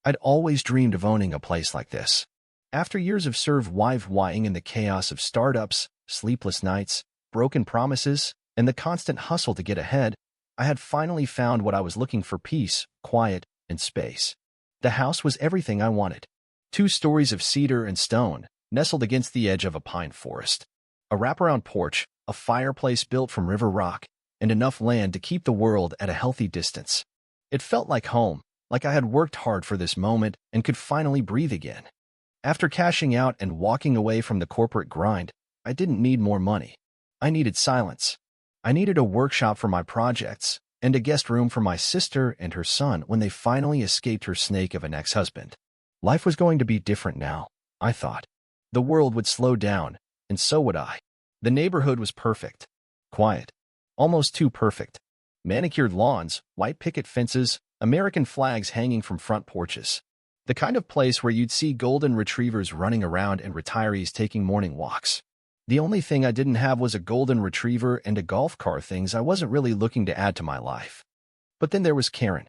I'd always dreamed of owning a place like this. After years of surviving in the chaos of startups, sleepless nights, broken promises, and the constant hustle to get ahead, I had finally found what I was looking for: peace, quiet, and space. The house was everything I wanted. 2 stories of cedar and stone, nestled against the edge of a pine forest. A wraparound porch, a fireplace built from river rock, and enough land to keep the world at a healthy distance. It felt like home, like I had worked hard for this moment and could finally breathe again. After cashing out and walking away from the corporate grind, I didn't need more money. I needed silence. I needed a workshop for my projects and a guest room for my sister and her son when they finally escaped her snake of an ex-husband. Life was going to be different now, I thought. The world would slow down, and so would I. The neighborhood was perfect. Quiet. Almost too perfect. Manicured lawns, white picket fences, American flags hanging from front porches. The kind of place where you'd see golden retrievers running around and retirees taking morning walks. The only thing I didn't have was a golden retriever and a golf cart, things I wasn't really looking to add to my life. But then there was Karen.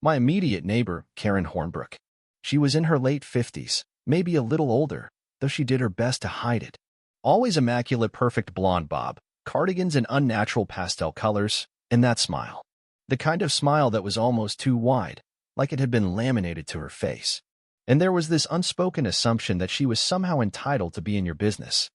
My immediate neighbor, Karen Hornbrook. She was in her late 50s, maybe a little older, though she did her best to hide it. Always immaculate, perfect blonde bob, cardigans in unnatural pastel colors, and that smile. The kind of smile that was almost too wide, like it had been laminated to her face. And there was this unspoken assumption that she was somehow entitled to be in your business.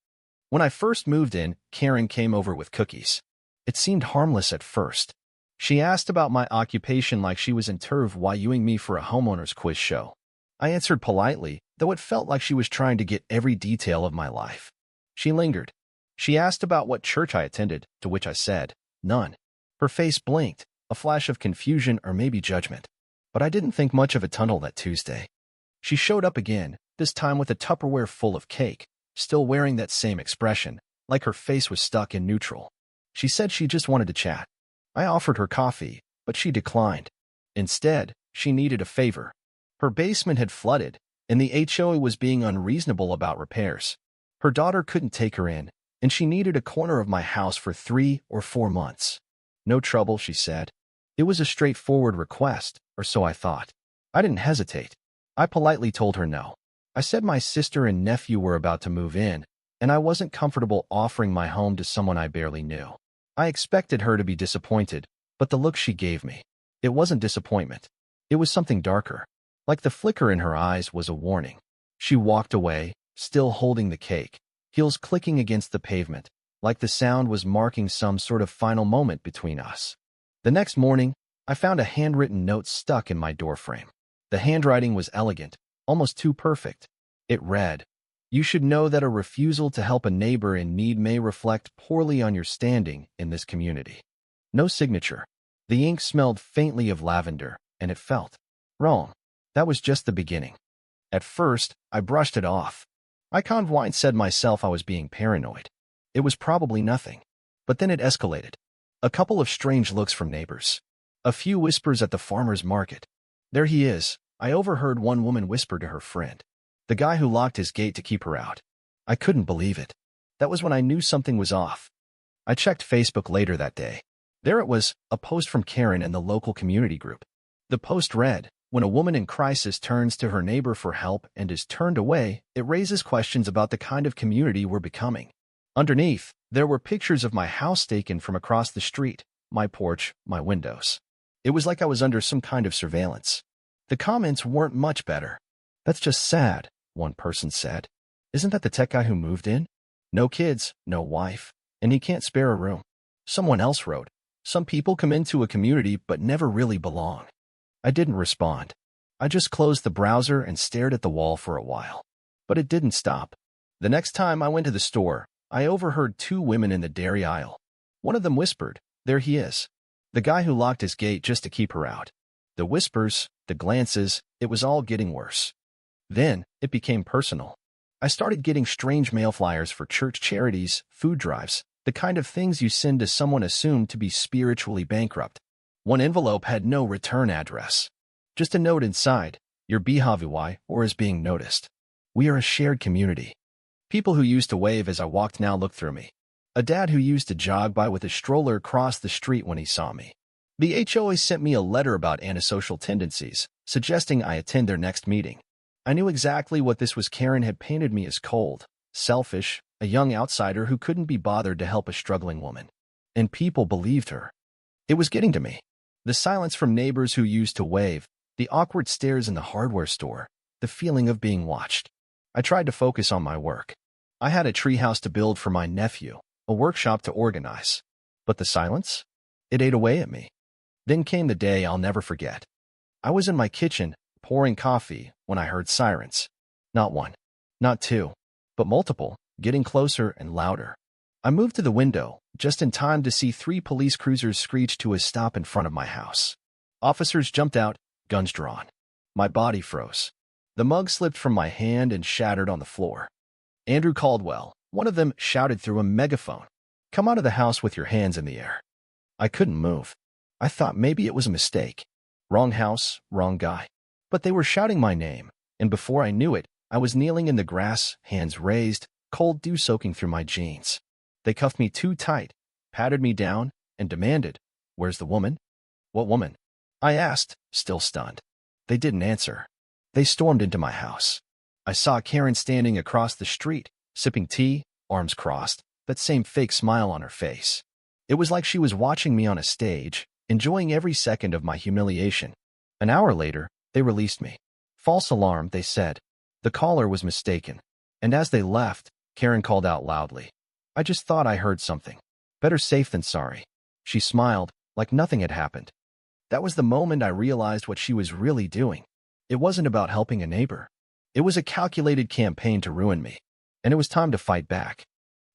When I first moved in, Karen came over with cookies. It seemed harmless at first. She asked about my occupation like she was interviewing me for a homeowner's quiz show. I answered politely, though it felt like she was trying to get every detail of my life. She lingered. She asked about what church I attended, to which I said, none. Her face blinked, a flash of confusion or maybe judgment. But I didn't think much of a tunnel that Tuesday. She showed up again, this time with a Tupperware full of cake, still wearing that same expression, like her face was stuck in neutral. She said she just wanted to chat. I offered her coffee, but she declined. Instead, she needed a favor. Her basement had flooded, and the HOA was being unreasonable about repairs. Her daughter couldn't take her in, and she needed a corner of my house for 3 or 4 months. No trouble, she said. It was a straightforward request, or so I thought. I didn't hesitate. I politely told her no. I said my sister and nephew were about to move in, and I wasn't comfortable offering my home to someone I barely knew. I expected her to be disappointed, but the look she gave me, it wasn't disappointment. It was something darker. Like the flicker in her eyes was a warning. She walked away, still holding the cake, heels clicking against the pavement, like the sound was marking some sort of final moment between us. The next morning, I found a handwritten note stuck in my doorframe. The handwriting was elegant, almost too perfect. It read, "You should know that a refusal to help a neighbor in need may reflect poorly on your standing in this community." No signature. The ink smelled faintly of lavender, and it felt wrong. That was just the beginning. At first, I brushed it off. I said myself I was being paranoid. It was probably nothing. But then it escalated. A couple of strange looks from neighbors. A few whispers at the farmer's market. "There he is," I overheard one woman whisper to her friend. "The guy who locked his gate to keep her out." I couldn't believe it. That was when I knew something was off. I checked Facebook later that day. There it was, a post from Karen in the local community group. The post read, "When a woman in crisis turns to her neighbor for help and is turned away, it raises questions about the kind of community we're becoming." Underneath, there were pictures of my house taken from across the street, my porch, my windows. It was like I was under some kind of surveillance. The comments weren't much better. "That's just sad," one person said. "Isn't that the tech guy who moved in? No kids, no wife, and he can't spare a room." Someone else wrote, "Some people come into a community but never really belong." I didn't respond. I just closed the browser and stared at the wall for a while. But it didn't stop. The next time I went to the store, I overheard 2 women in the dairy aisle. One of them whispered, "There he is. The guy who locked his gate just to keep her out." The whispers, the glances, it was all getting worse. Then, it became personal. I started getting strange mail flyers for church charities, food drives, the kind of things you send to someone assumed to be spiritually bankrupt. One envelope had no return address. Just a note inside, "Your behavior or is being noticed. We are a shared community." People who used to wave as I walked now looked through me. A dad who used to jog by with a stroller crossed the street when he saw me. The HOA sent me a letter about antisocial tendencies, suggesting I attend their next meeting. I knew exactly what this was. Karen had painted me as cold, selfish, a young outsider who couldn't be bothered to help a struggling woman. And people believed her. It was getting to me. The silence from neighbors who used to wave, the awkward stares in the hardware store, the feeling of being watched. I tried to focus on my work. I had a treehouse to build for my nephew, a workshop to organize. But the silence? It ate away at me. Then came the day I'll never forget. I was in my kitchen, pouring coffee, when I heard sirens. Not one, not two, but multiple, getting closer and louder. I moved to the window, just in time to see 3 police cruisers screech to a stop in front of my house. Officers jumped out, guns drawn. My body froze. The mug slipped from my hand and shattered on the floor. Andrew Caldwell, one of them, shouted through a megaphone, "Come out of the house with your hands in the air." I couldn't move. I thought maybe it was a mistake. Wrong house, wrong guy. But they were shouting my name, and before I knew it, I was kneeling in the grass, hands raised, cold dew soaking through my jeans. They cuffed me too tight, patted me down, and demanded, "Where's the woman?" "What woman?" I asked, still stunned. They didn't answer. They stormed into my house. I saw Karen standing across the street, sipping tea, arms crossed, that same fake smile on her face. It was like she was watching me on a stage, enjoying every second of my humiliation. An hour later, they released me. "False alarm," they said. The caller was mistaken. And as they left, Karen called out loudly, "I just thought I heard something. Better safe than sorry." She smiled, like nothing had happened. That was the moment I realized what she was really doing. It wasn't about helping a neighbor. It was a calculated campaign to ruin me. And it was time to fight back.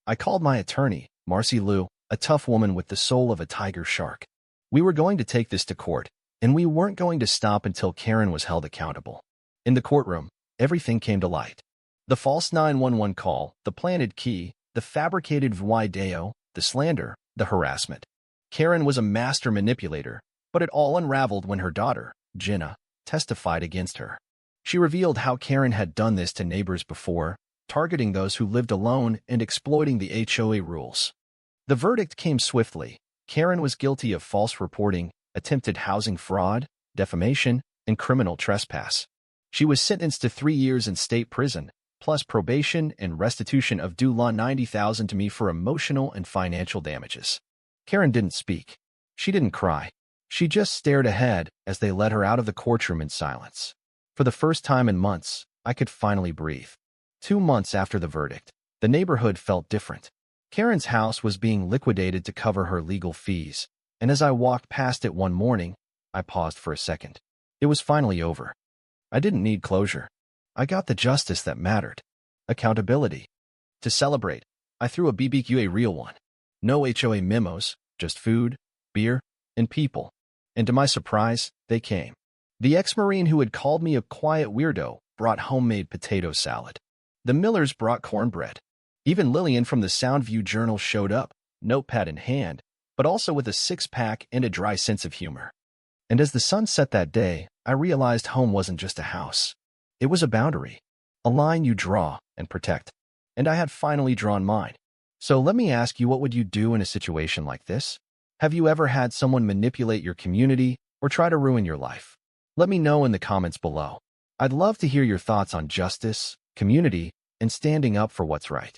I called my attorney, Marcy Liu, a tough woman with the soul of a tiger shark. We were going to take this to court, and we weren't going to stop until Karen was held accountable. In the courtroom, everything came to light. The false 911 call, the planted key, the fabricated video, the slander, the harassment. Karen was a master manipulator, but it all unraveled when her daughter, Jenna, testified against her. She revealed how Karen had done this to neighbors before, targeting those who lived alone and exploiting the HOA rules. The verdict came swiftly. Karen was guilty of false reporting, attempted housing fraud, defamation, and criminal trespass. She was sentenced to 3 years in state prison, plus probation and restitution of due law $90,000 to me for emotional and financial damages. Karen didn't speak. She didn't cry. She just stared ahead as they led her out of the courtroom in silence. For the first time in months, I could finally breathe. 2 months after the verdict, the neighborhood felt different. Karen's house was being liquidated to cover her legal fees, and as I walked past it one morning, I paused for a second. It was finally over. I didn't need closure. I got the justice that mattered. Accountability. To celebrate, I threw a BBQ, a real one. No HOA memos, just food, beer, and people. And to my surprise, they came. The ex-Marine who had called me a quiet weirdo brought homemade potato salad. The Millers brought cornbread. Even Lillian from the Soundview Journal showed up, notepad in hand, but also with a 6-pack and a dry sense of humor. And as the sun set that day, I realized home wasn't just a house. It was a boundary, a line you draw and protect. And I had finally drawn mine. So let me ask you, what would you do in a situation like this? Have you ever had someone manipulate your community or try to ruin your life? Let me know in the comments below. I'd love to hear your thoughts on justice, community, and standing up for what's right.